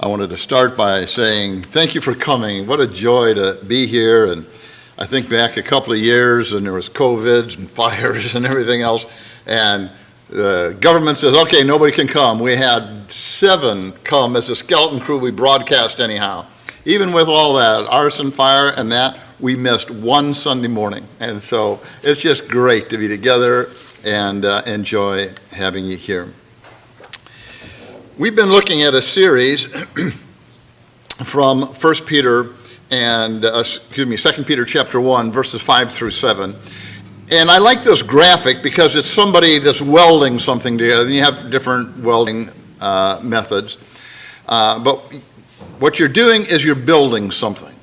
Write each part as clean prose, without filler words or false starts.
I wanted to start by saying thank you for coming. What a joy to be here. And I think back a couple of years, and there was COVID and fires and everything else, and the government says, okay, nobody can come. We had 7 come as a skeleton crew. We broadcast anyhow. Even with all that, arson, fire, and that, we missed one Sunday morning. And so it's just great to be together and enjoy having you here. We've been looking at a series from 1 Peter and, 2 Peter chapter 1, verses 5 through 7. And I like this graphic because it's somebody that's welding something together. And you have different welding methods. But what you're doing is you're building something.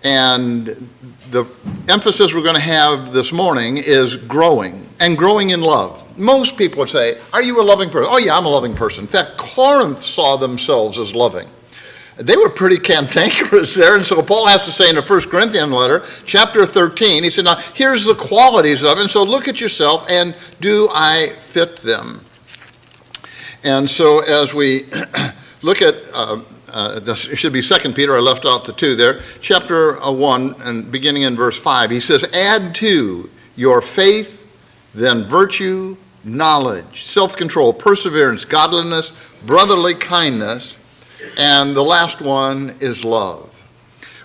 And the emphasis we're going to have this morning is growing, and growing in love. Most people would say, are you a loving person? Oh yeah, I'm a loving person. In fact, Corinth saw themselves as loving. They were pretty cantankerous there, and so Paul has to say in the 1 Corinthians letter, chapter 13, he said, now here's the qualities of it, and so look at yourself, and do I fit them? And so as we look at, it should be 2 Peter, I left out the 2 there, chapter 1, and beginning in verse 5, he says, add to your faith, then virtue, knowledge, self-control, perseverance, godliness, brotherly kindness, and the last one is love.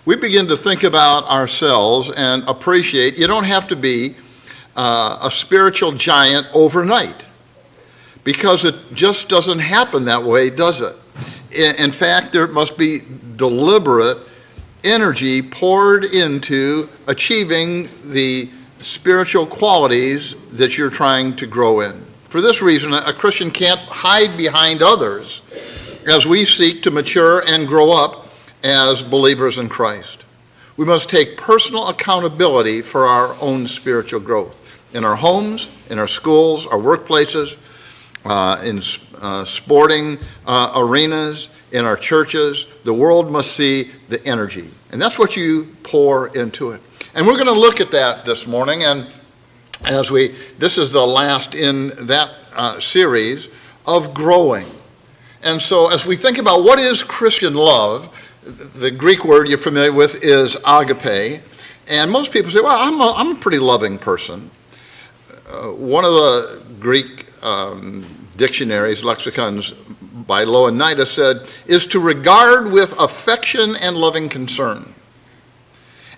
We begin to think about ourselves and appreciate, you don't have to be a spiritual giant overnight, because it just doesn't happen that way, does it? In fact, there must be deliberate energy poured into achieving the spiritual qualities that you're trying to grow in. For this reason, a Christian can't hide behind others as we seek to mature and grow up as believers in Christ. We must take personal accountability for our own spiritual growth in our homes, in our schools, our workplaces, in sporting arenas, in our churches. The world must see the energy, and that's what you pour into it. And we're going to look at that this morning, and this is the last in that series of growing. And so as we think about what is Christian love, the Greek word you're familiar with is agape, and most people say, well, I'm a pretty loving person. One of the Greek dictionaries, lexicons by Ioannidis said, is to regard with affection and loving concern.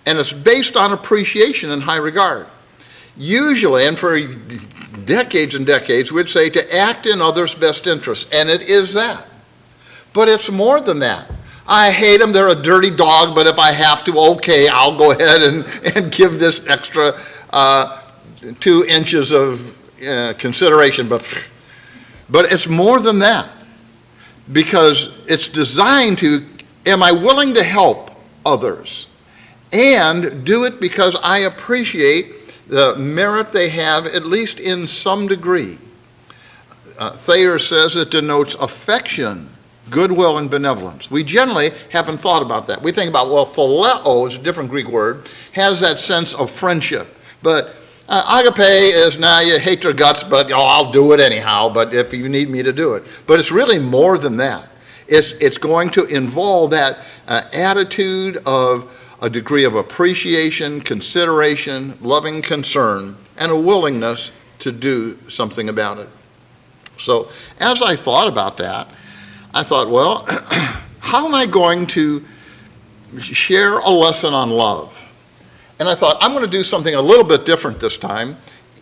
And it's based on appreciation and high regard. Usually, and for decades and decades, we'd say to act in others' best interests, and it is that. But it's more than that. I hate them, they're a dirty dog, but if I have to, okay, I'll go ahead and give this extra 2 inches of consideration. But it's more than that, because it's designed to, am I willing to help others? And do it because I appreciate the merit they have, at least in some degree. Thayer says it denotes affection, goodwill, and benevolence. We generally haven't thought about that. We think about, well, phileo is a different Greek word, has that sense of friendship. But agape is, now you hate their guts, but I'll do it anyhow, but if you need me to do it. But it's really more than that. It's going to involve that attitude of a degree of appreciation, consideration, loving concern, and a willingness to do something about it. So as I thought about that, I thought, well, how am I going to share a lesson on love? And I thought, I'm going to do something a little bit different this time.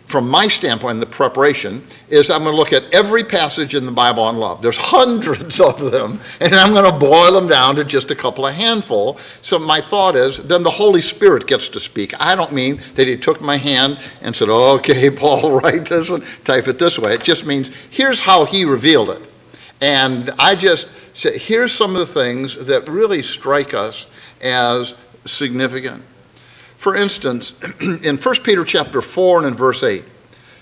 From my standpoint in the preparation, is I'm going to look at every passage in the Bible on love. There's hundreds of them, and I'm going to boil them down to just a couple of handful. So my thought is, then the Holy Spirit gets to speak. I don't mean that he took my hand and said, okay, Paul, write this and type it this way. It just means, here's how he revealed it. And I just say, here's some of the things that really strike us as significant. For instance, in 1 Peter chapter 4 and in verse 8,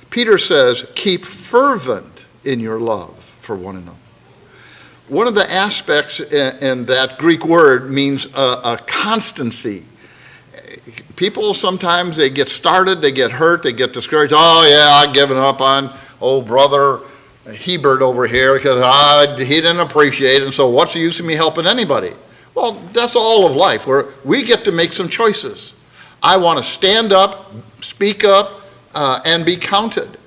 Peter says, keep fervent in your love for one another. One of the aspects in that Greek word means a constancy. People sometimes, they get started, they get hurt, they get discouraged. Oh yeah, I've given up on old brother Hebert over here because he didn't appreciate it, and so what's the use of me helping anybody? Well, that's all of life, where we get to make some choices. I want to stand up, speak up, and be counted.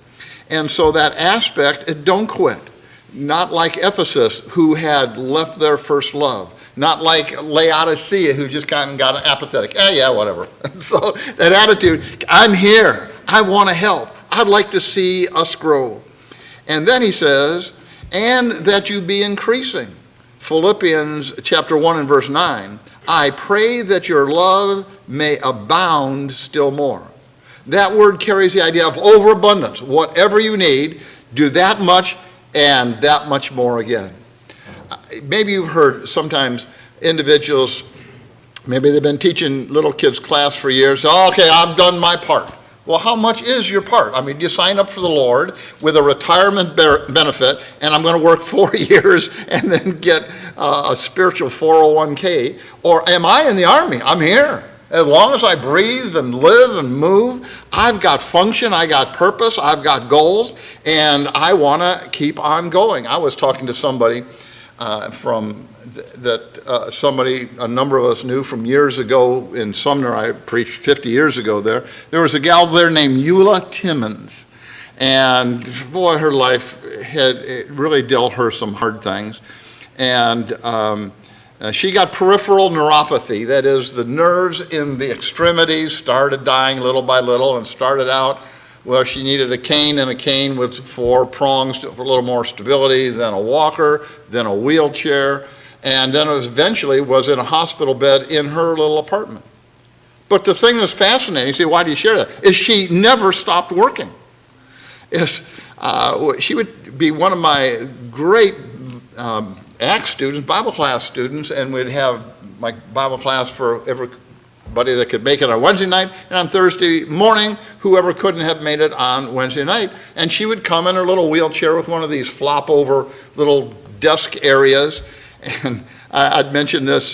And so that aspect, don't quit. Not like Ephesus, who had left their first love. Not like Laodicea, who just kind of got apathetic. Yeah, whatever. So that attitude, I'm here. I want to help. I'd like to see us grow. And then he says, and that you be increasing. Philippians chapter 1 and verse 9, I pray that your love may abound still more. That word carries the idea of overabundance. Whatever you need, do that much and that much more again. Maybe you've heard sometimes individuals, maybe they've been teaching little kids class for years. Oh, okay, I've done my part. Well, how much is your part? I mean, you sign up for the Lord with a retirement benefit, and I'm going to work 4 years and then get a spiritual 401k. Or am I in the Army? I'm here. As long as I breathe and live and move, I've got function, I got purpose, I've got goals, and I want to keep on going. I was talking to somebody a number of us knew from years ago in Sumner. I preached 50 years ago there. There was a gal there named Eula Timmons. And boy, her life it really dealt her some hard things. And she got peripheral neuropathy. That is, the nerves in the extremities started dying little by little and started out. Well, she needed a cane, and a cane with 4 prongs for a little more stability, then a walker, then a wheelchair, and then eventually was in a hospital bed in her little apartment. But the thing that's fascinating, you say, why do you share that? Is she never stopped working. She would be one of my great Acts students, Bible class students, and we'd have my Bible class for everybody that could make it on Wednesday night, and on Thursday morning, whoever couldn't have made it on Wednesday night. And she would come in her little wheelchair with one of these flop over little desk areas. And I'd mentioned this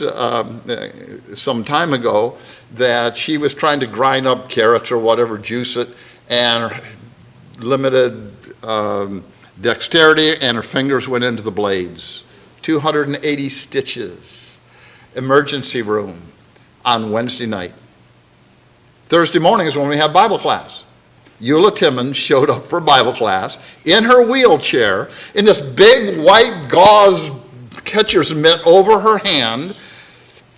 some time ago, that she was trying to grind up carrots or whatever, juice it, and limited dexterity, and her fingers went into the blades. 280 stitches. Emergency room on Wednesday night. Thursday morning is when we have Bible class. Eula Timmons showed up for Bible class in her wheelchair, in this big white gauze catcher's mitt over her hand,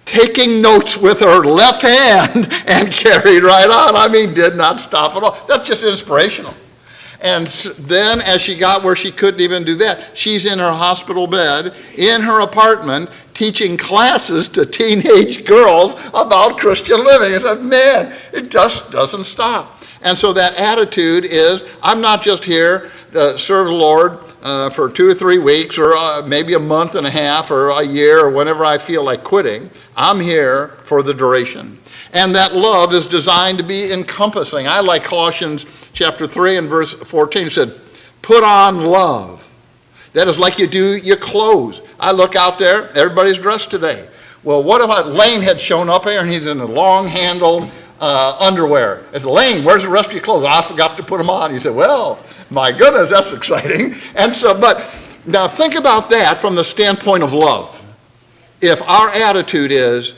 taking notes with her left hand and carried right on. I mean, did not stop at all. That's just inspirational. And then as she got where she couldn't even do that, she's in her hospital bed, in her apartment, teaching classes to teenage girls about Christian living. I said, man, it just doesn't stop. And so that attitude is, I'm not just here to serve the Lord for 2 or 3 weeks, or maybe a month and a half, or a year, or whenever I feel like quitting. I'm here for the duration. And that love is designed to be encompassing. I like Colossians chapter 3 and verse 14. It said, put on love. That is like you do your clothes. I look out there, everybody's dressed today. Well, what if Lane had shown up here and he's in a long-handled underwear? It's Lane, where's the rest of your clothes? I forgot to put them on. You said, well, my goodness, that's exciting. And so, but now think about that from the standpoint of love. If our attitude is,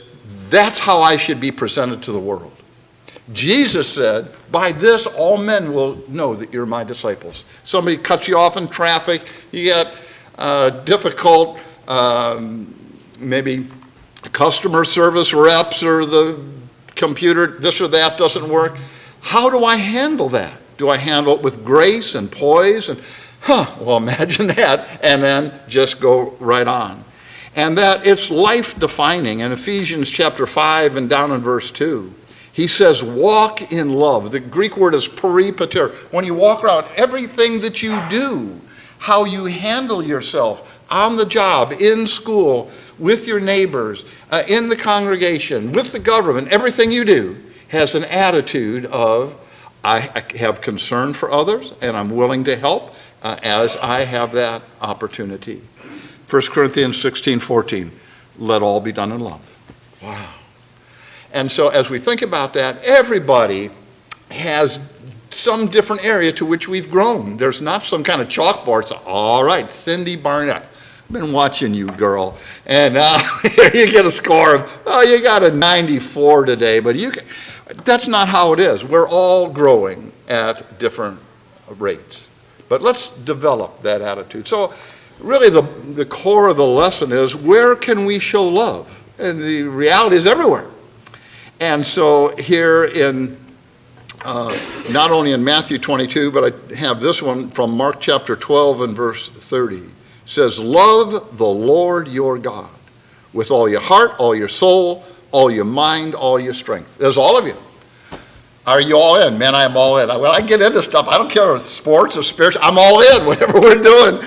that's how I should be presented to the world. Jesus said, by this all men will know that you're my disciples. Somebody cuts you off in traffic, you get difficult, maybe customer service reps, or the computer, this or that doesn't work. How do I handle that? Do I handle it with grace and poise? And, well, imagine that, and then just go right on. And that it's life-defining. In Ephesians chapter 5 and down in verse 2, he says, walk in love. The Greek word is peripater. When you walk around, everything that you do, how you handle yourself on the job, in school, with your neighbors, in the congregation, with the government, everything you do has an attitude of, I have concern for others, and I'm willing to help as I have that opportunity. 1 Corinthians 16:14, let all be done in love. Wow. And so as we think about that, everybody has some different area to which we've grown. There's not some kind of chalkboard. So, all right, Cindy Barnett, I've been watching you, girl. And here you get a score of, oh, you got a 94 today. But that's not how it is. We're all growing at different rates. But let's develop that attitude. So really the core of the lesson is, where can we show love? And the reality is everywhere. And so here in, not only in Matthew 22, but I have this one from Mark chapter 12 and verse 30. It says, love the Lord your God with all your heart, all your soul, all your mind, all your strength. There's all of you. Are you all in? Man, I am all in. When I get into stuff, I don't care if it's sports or spiritual, I'm all in, whatever we're doing.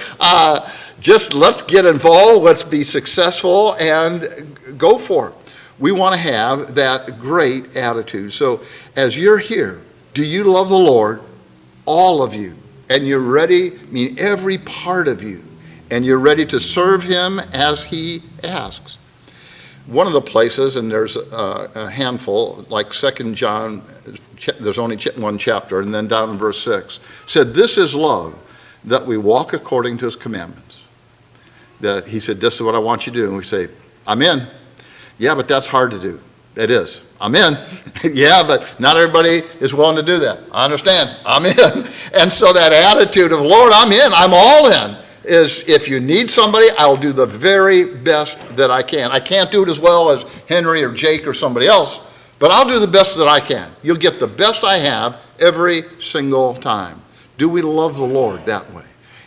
Just let's get involved, let's be successful, and go for it. We want to have that great attitude. So as you're here, do you love the Lord? All of you. And you're ready, I mean every part of you, and you're ready to serve him as he asks. One of the places, and there's a handful, like 2 John, there's only one chapter, and then down in verse 6, said, this is love, that we walk according to his commandments. That he said, this is what I want you to do. And we say, I'm in. Yeah, but that's hard to do. It is. I'm in. Yeah, but not everybody is willing to do that. I understand. I'm in. And so that attitude of, Lord, I'm in. I'm all in. Is if you need somebody, I'll do the very best that I can. I can't do it as well as Henry or Jake or somebody else, but I'll do the best that I can. You'll get the best I have every single time. Do we love the Lord that way?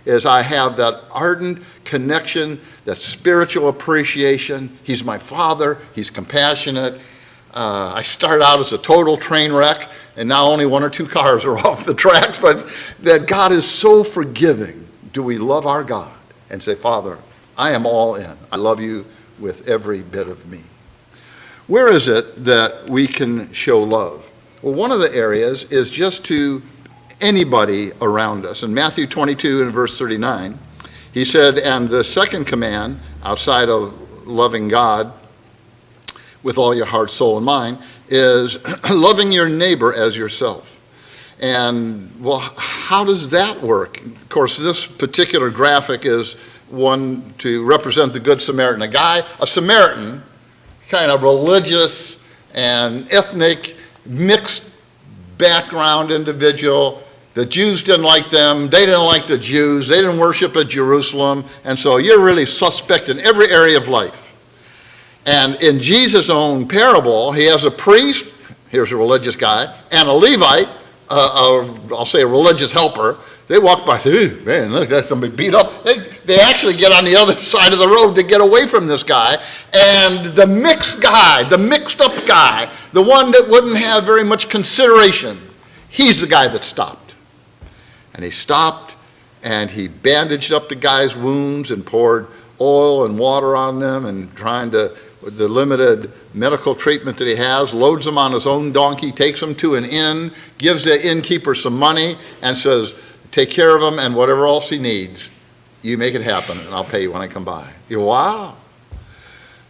As I have that ardent connection, that spiritual appreciation. He's my Father. He's compassionate. I started out as a total train wreck, and now only one or two cars are off the tracks, but that God is so forgiving. Do we love our God and say, Father, I am all in. I love you with every bit of me. Where is it that we can show love? Well, one of the areas is just to anybody around us. In Matthew 22 and verse 39, he said, and the second command, outside of loving God with all your heart, soul, and mind, is loving your neighbor as yourself. And, well, how does that work? Of course, this particular graphic is one to represent the Good Samaritan. A Samaritan, kind of religious and ethnic, mixed background individual. The Jews didn't like them. They didn't like the Jews. They didn't worship at Jerusalem. And so you're really suspect in every area of life. And in Jesus' own parable, he has a priest, here's a religious guy, and a Levite, I'll say a religious helper. They walk by, say, man, look, that's somebody beat up. They actually get on the other side of the road to get away from this guy. And the mixed guy, the mixed up guy, the one that wouldn't have very much consideration, he's the guy that stopped. And he stopped, and he bandaged up the guy's wounds and poured oil and water on them, and trying to, with the limited medical treatment that he has, loads them on his own donkey, takes them to an inn, gives the innkeeper some money, and says, take care of him, and whatever else he needs, you make it happen, and I'll pay you when I come by. You go, wow.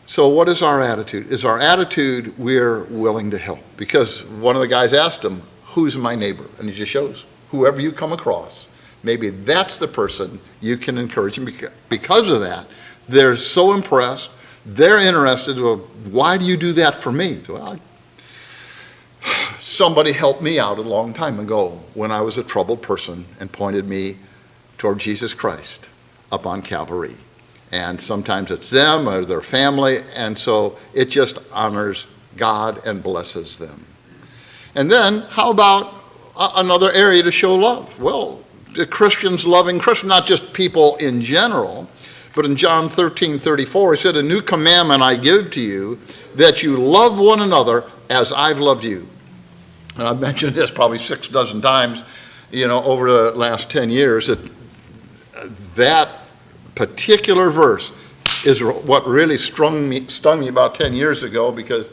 So what is our attitude? Is our attitude we're willing to help? Because one of the guys asked him, who's my neighbor? And he just shows, whoever you come across, maybe that's the person you can encourage. And because of that, they're so impressed. They're interested. Well, why do you do that for me? Well, somebody helped me out a long time ago when I was a troubled person and pointed me toward Jesus Christ up on Calvary. And sometimes it's them or their family, and so it just honors God and blesses them. And then, how about another area to show love? Well, the Christians loving Christians, not just people in general, but in John 13:34, he said, a new commandment I give to you, that you love one another as I've loved you. And I've mentioned this probably 6 dozen times, over the last 10 years, that particular verse is what really stung me about 10 years ago, because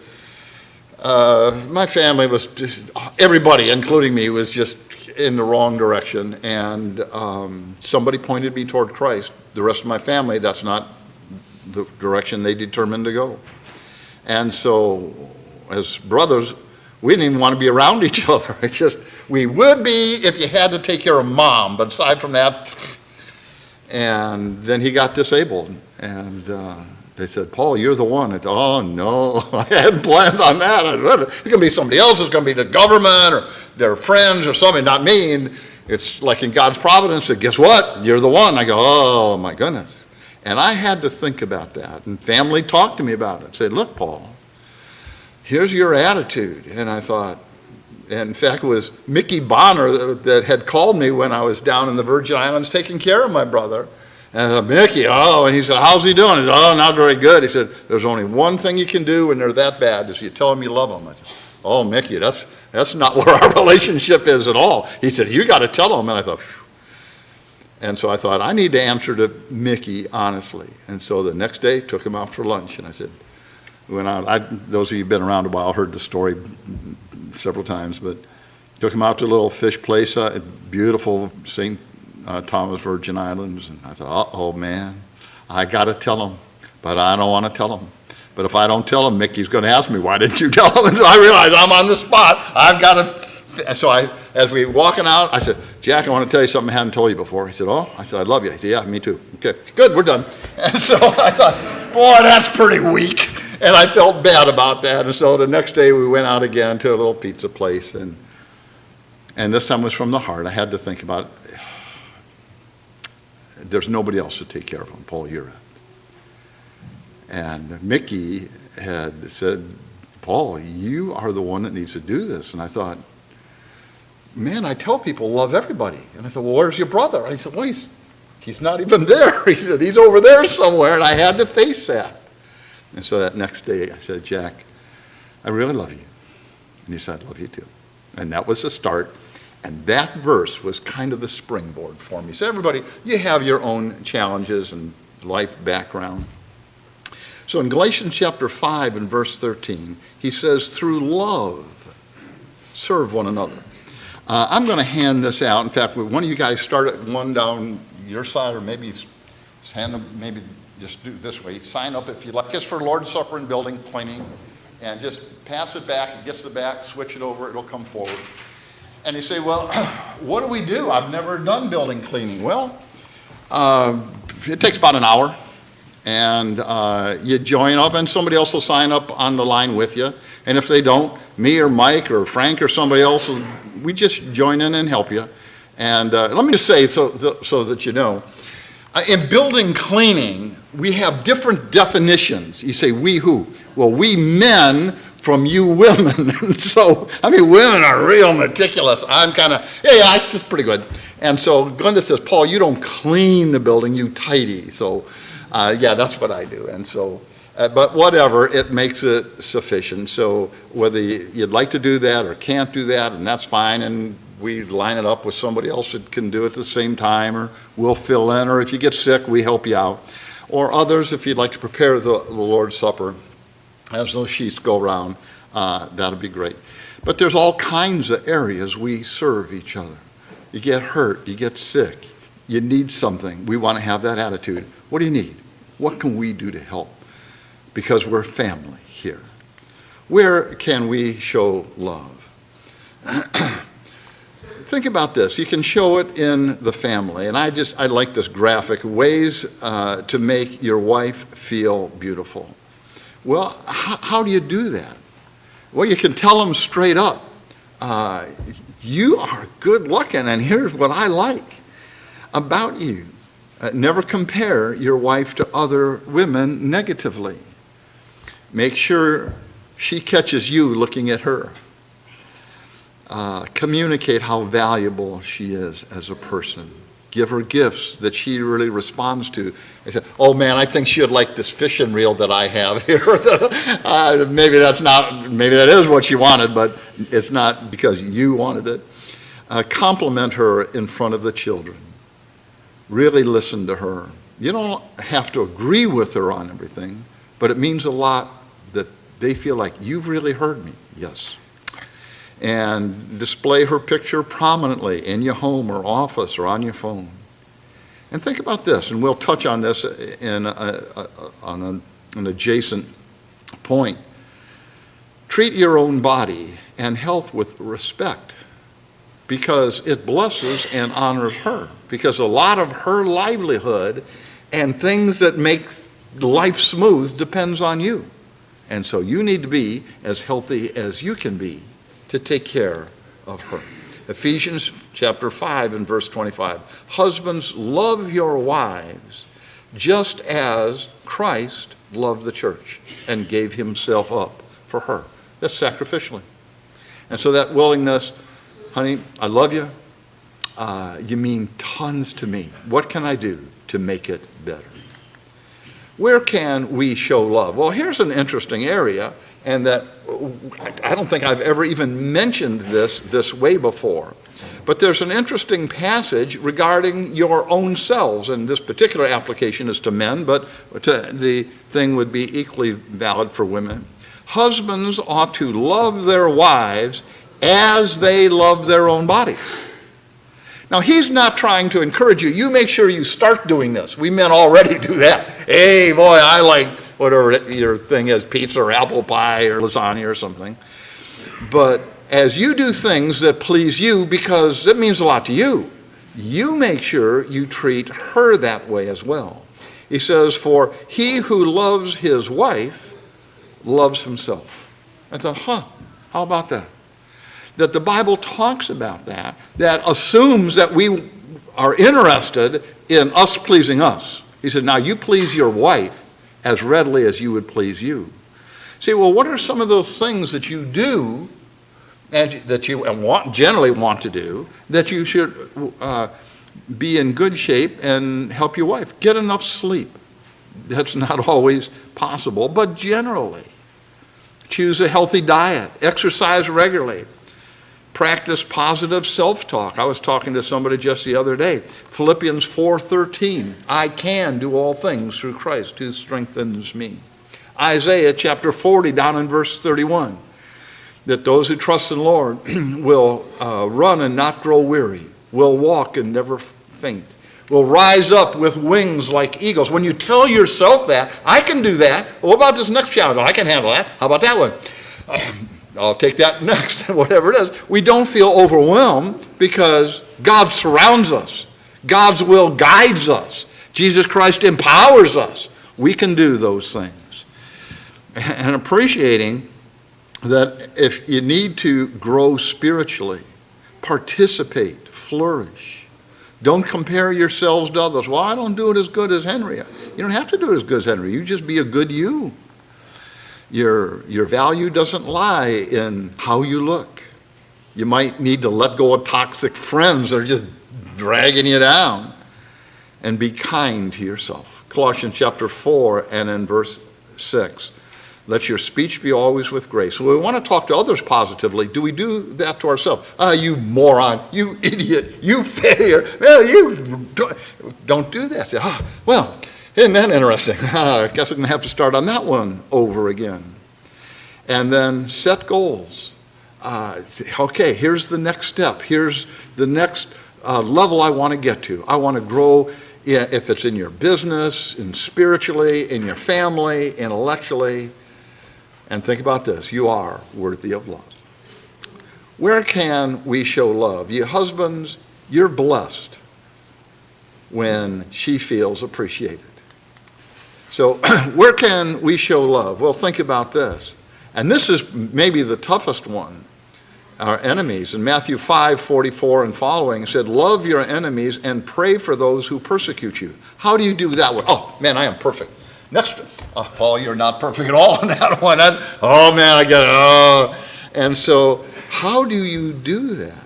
my family was, everybody, including me, was just in the wrong direction, and somebody pointed me toward Christ. The rest of my family, that's not the direction they determined to go. And so, as brothers, we didn't even want to be around each other. It's just, we would be if you had to take care of Mom, but aside from that. And then he got disabled, and they said, Paul, you're the one. I thought, oh, no, I hadn't planned on that. It's going to be somebody else. It's going to be the government or their friends or somebody, not me. And it's like in God's providence that, guess what? You're the one. I go, oh, my goodness. And I had to think about that. And family talked to me about it. Said, look, Paul, here's your attitude. And I thought, and in fact, it was Mickey Bonner that had called me when I was down in the Virgin Islands taking care of my brother. And I thought, Mickey, and he said, how's he doing? I said, oh, not very good. He said, there's only one thing you can do when they're that bad is you tell them you love them. I said, oh, Mickey, that's not where our relationship is at all. He said, you got to tell them. And I thought, phew. And so I thought, I need to answer to Mickey honestly. And so the next day, took him out for lunch. And I said, those of you who've been around a while heard the story several times, but took him out to a little fish place, beautiful St. Thomas, Virgin Islands. And I thought, oh man, I got to tell him, but I don't want to tell him. But if I don't tell him, Mickey's going to ask me, why didn't you tell him? And so I realized I'm on the spot. I've got to. So as we were walking out, I said, Jack, I want to tell you something I hadn't told you before. He said, oh? I said, I love you. He said, yeah, me too. Okay, good, we're done. And so I thought, boy, that's pretty weak. And I felt bad about that. And so the next day we went out again to a little pizza place. And this time was from the heart. I had to think about it. There's nobody else to take care of him. Paul, you're it. And Mickey had said, Paul, you are the one that needs to do this. And I thought, man, I tell people love everybody. And I thought, well, where's your brother? And he said, well, he's not even there. He said, he's over there somewhere. And I had to face that. And so that next day I said, Jack, I really love you. And he said, I love you too. And that was the start. And that verse was kind of the springboard for me. So everybody, you have your own challenges and life background. So in Galatians chapter 5 and verse 13, he says, through love, serve one another. I'm going to hand this out. In fact, one of you guys start at one down your side, or maybe hand them, maybe just do it this way. Sign up if you like. It's for Lord's Supper and building cleaning. And just pass it back. It gets to the back, switch it over, it'll come forward. And you say, well, what do we do? I've never done building cleaning. Well, it takes about an hour. And you join up, and somebody else will sign up on the line with you. And if they don't, me or Mike or Frank or somebody else, we just join in and help you. And let me just say, so that you know, in building cleaning, we have different definitions. You say, we who? Well, we men from you women. So, women are real meticulous. I'm kind of, yeah, it's pretty good. And so Glenda says, Paul, you don't clean the building, you tidy. So, yeah, that's what I do. And so, but whatever, it makes it sufficient. So whether you'd like to do that or can't do that, and that's fine, and we line it up with somebody else that can do it at the same time, or we'll fill in, or if you get sick, we help you out. Or others, if you'd like to prepare the Lord's Supper, as those sheets go around, that'll be great. But there's all kinds of areas we serve each other. You get hurt, you get sick, you need something. We want to have that attitude. What do you need? What can we do to help? Because we're family here. Where can we show love? Think about this. You can show it in the family. And I like this graphic, ways to make your wife feel beautiful. Well, how do you do that? Well, you can tell them straight up, you are good looking, and here's what I like about you. Never compare your wife to other women negatively. Make sure she catches you looking at her. Communicate how valuable she is as a person. Give her gifts that she really responds to. I said, oh man, I think she would like this fishing reel that I have here. Maybe that is what she wanted, but it's not because you wanted it. Compliment her in front of the children. Really listen to her. You don't have to agree with her on everything, but it means a lot that they feel like, you've really heard me. Yes. And display her picture prominently in your home or office or on your phone. And think about this, and we'll touch on this on an adjacent point. Treat your own body and health with respect, because it blesses and honors her, because a lot of her livelihood and things that make life smooth depends on you. And so you need to be as healthy as you can be to take care of her. Ephesians chapter 5 and verse 25. Husbands, love your wives just as Christ loved the church and gave himself up for her. That's sacrificially. And so that willingness, honey, I love you. You mean tons to me. What can I do to make it better? Where can we show love? Well, here's an interesting area, and that I don't think I've ever even mentioned this way before. But there's an interesting passage regarding your own selves, and this particular application is to men, but the thing would be equally valid for women. Husbands ought to love their wives as they love their own bodies. Now, he's not trying to encourage you. You make sure you start doing this. We men already do that. Hey, boy, I like whatever your thing is, pizza or apple pie or lasagna or something. But as you do things that please you, because it means a lot to you, you make sure you treat her that way as well. He says, for he who loves his wife loves himself. I thought, how about that? That the Bible talks about that assumes that we are interested in us pleasing us. He said, now you please your wife as readily as you would please you. See, well, what are some of those things that you do and that you generally want to do that you should be in good shape and help your wife? Get enough sleep. That's not always possible, but generally. Choose a healthy diet. Exercise regularly. Practice positive self-talk. I was talking to somebody just the other day. Philippians 4:13. I can do all things through Christ who strengthens me. Isaiah chapter 40 down in verse 31. That those who trust in the Lord will run and not grow weary. Will walk and never faint. Will rise up with wings like eagles. When you tell yourself that, I can do that. Well, what about this next challenge? I can handle that. How about that one? I'll take that next, whatever it is. We don't feel overwhelmed because God surrounds us. God's will guides us. Jesus Christ empowers us. We can do those things. And appreciating that if you need to grow spiritually, participate, flourish. Don't compare yourselves to others. Well, I don't do it as good as Henry. You don't have to do it as good as Henry. You just be a good you. Your value doesn't lie in how you look. You might need to let go of toxic friends that are just dragging you down, and be kind to yourself. Colossians chapter 4 and in verse 6. Let your speech be always with grace. So we want to talk to others positively. Do we do that to ourselves? You moron, you idiot, you failure. Well, you don't do that. Well, isn't that interesting? I guess I'm going to have to start on that one over again. And then set goals. Okay, here's the next step. Here's the next level I want to get to. I want to grow, if it's in your business, in spiritually, in your family, intellectually. And think about this. You are worthy of love. Where can we show love? You husbands, you're blessed when she feels appreciated. So where can we show love? Well, think about this. And this is maybe the toughest one. Our enemies. In Matthew 5:44 and following, it said, love your enemies and pray for those who persecute you. How do you do that one? Oh, man, I am perfect. Next, Paul, you're not perfect at all on that one. Oh, man, I get it. And so how do you do that?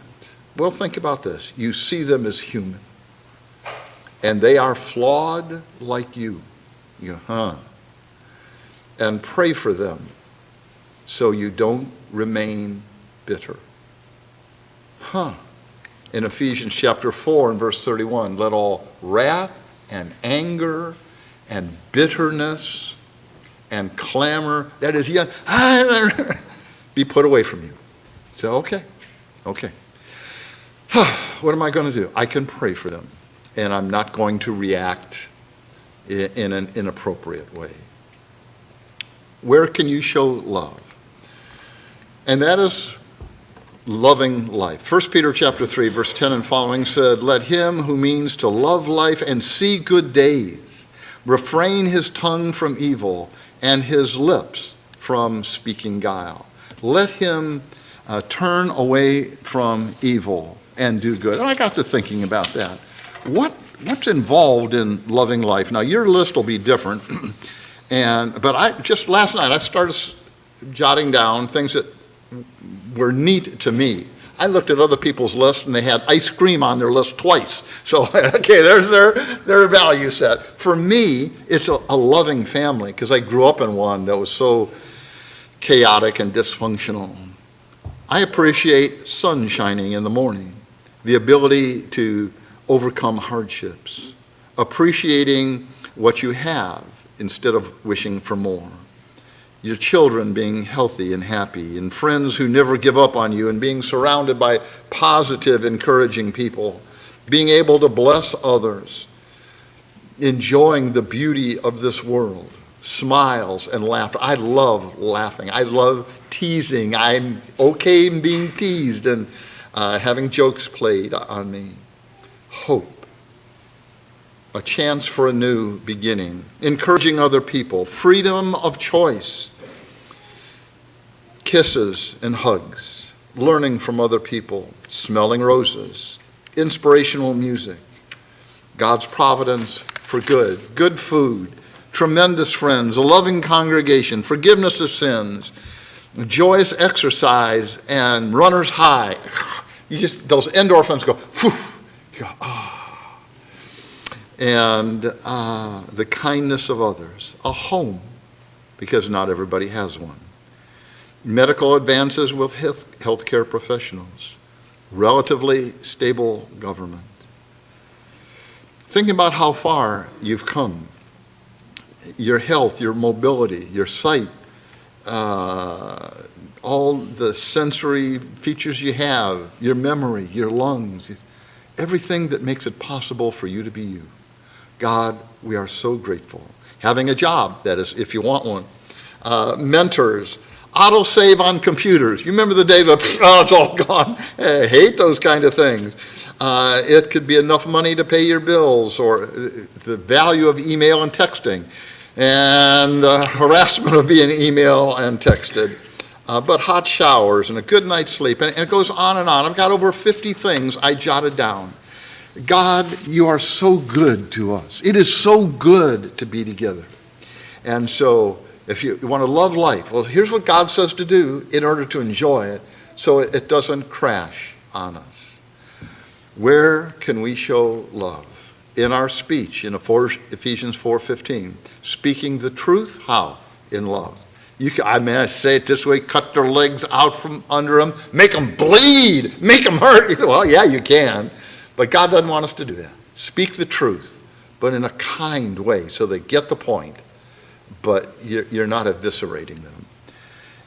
Well, think about this. You see them as human. And they are flawed like you. And pray for them so you don't remain bitter. In Ephesians chapter 4 and verse 31, let all wrath and anger and bitterness and clamor, that is, be put away from you. So, okay. What am I going to do? I can pray for them, and I'm not going to react in an inappropriate way. Where can you show love? And that is loving life. 1 Peter chapter 3, verse 10 and following said, "Let him who means to love life and see good days refrain his tongue from evil and his lips from speaking guile." Let him turn away from evil and do good. And I got to thinking about that. What's involved in loving life? Now, your list will be different. But just last night, I started jotting down things that were neat to me. I looked at other people's lists, and they had ice cream on their list twice. So, okay, there's their value set. For me, it's a loving family, because I grew up in one that was so chaotic and dysfunctional. I appreciate sun shining in the morning, the ability to overcome hardships, appreciating what you have instead of wishing for more. Your children being healthy and happy, and friends who never give up on you, and being surrounded by positive, encouraging people, being able to bless others, enjoying the beauty of this world, smiles and laughter. I love laughing. I love teasing. I'm okay in being teased and having jokes played on me. Hope, a chance for a new beginning, encouraging other people, freedom of choice, kisses and hugs, learning from other people, smelling roses, inspirational music, God's providence for good food, tremendous friends, a loving congregation, forgiveness of sins, joyous exercise, and runner's high. Those endorphins go, phew. You go, ah. And the kindness of others, a home, because not everybody has one. Medical advances with healthcare professionals, relatively stable government. Think about how far you've come. Your health, your mobility, your sight, all the sensory features you have, your memory, your lungs, everything that makes it possible for you to be you. God, we are so grateful. Having a job, that is, if you want one. Mentors, autosave on computers. You remember the day that, it's all gone? I hate those kind of things. It could be enough money to pay your bills, or the value of email and texting, and the harassment of being emailed and texted. But hot showers and a good night's sleep, and it goes on and on. I've got over 50 things I jotted down. God, you are so good to us. It is so good to be together. And so if you want to love life, well, here's what God says to do in order to enjoy it so it doesn't crash on us. Where can we show love? In our speech, in Ephesians 4:15, speaking the truth, how? In love. I say it this way, cut their legs out from under them, make them bleed, make them hurt. Well, yeah, you can, but God doesn't want us to do that. Speak the truth, but in a kind way so they get the point, but you're not eviscerating them.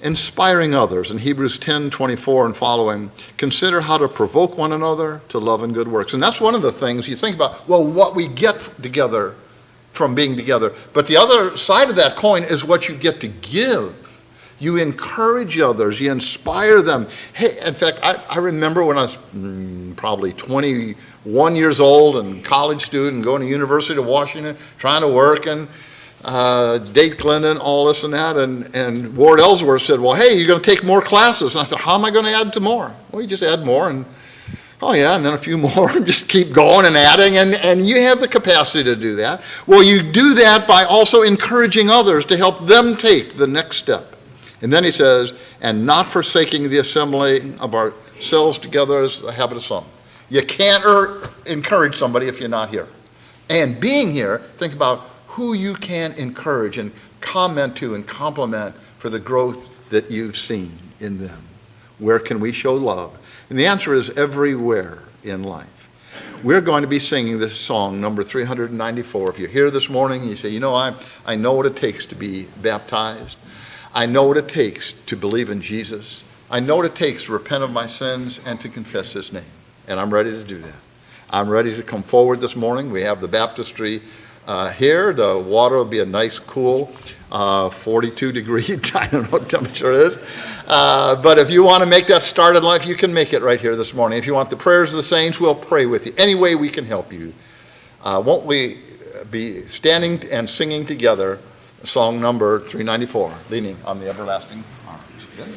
Inspiring others, in Hebrews 10:24 and following, consider how to provoke one another to love and good works. And that's one of the things you think about, well, what we get together from being together. But the other side of that coin is what you get to give. You encourage others, you inspire them. Hey, in fact, I remember when I was probably 21 years old and college student, going to University of Washington, trying to work and date Clinton, all this and that, and Ward Ellsworth said, well, hey, you're going to take more classes. And I said, how am I going to add to more? Well, you just add more, and oh yeah, and then a few more, and just keep going and adding, and you have the capacity to do that. Well, you do that by also encouraging others to help them take the next step. And then he says, and not forsaking the assembling of ourselves together as the habit of some. You can't encourage somebody if you're not here. And being here, think about who you can encourage and comment to and compliment for the growth that you've seen in them. Where can we show love? And the answer is everywhere in life. We're going to be singing this song, number 394. If you're here this morning and you say, I know what it takes to be baptized. I know what it takes to believe in Jesus. I know what it takes to repent of my sins and to confess his name. And I'm ready to do that. I'm ready to come forward this morning. We have the baptistry here. The water will be a nice, cool 42 degree, I don't know what temperature it is. But if you want to make that start in life, you can make it right here this morning. If you want the prayers of the saints, we'll pray with you. Any way we can help you. Won't we be standing and singing together song number 394, Leaning on the Everlasting Arms? Yes?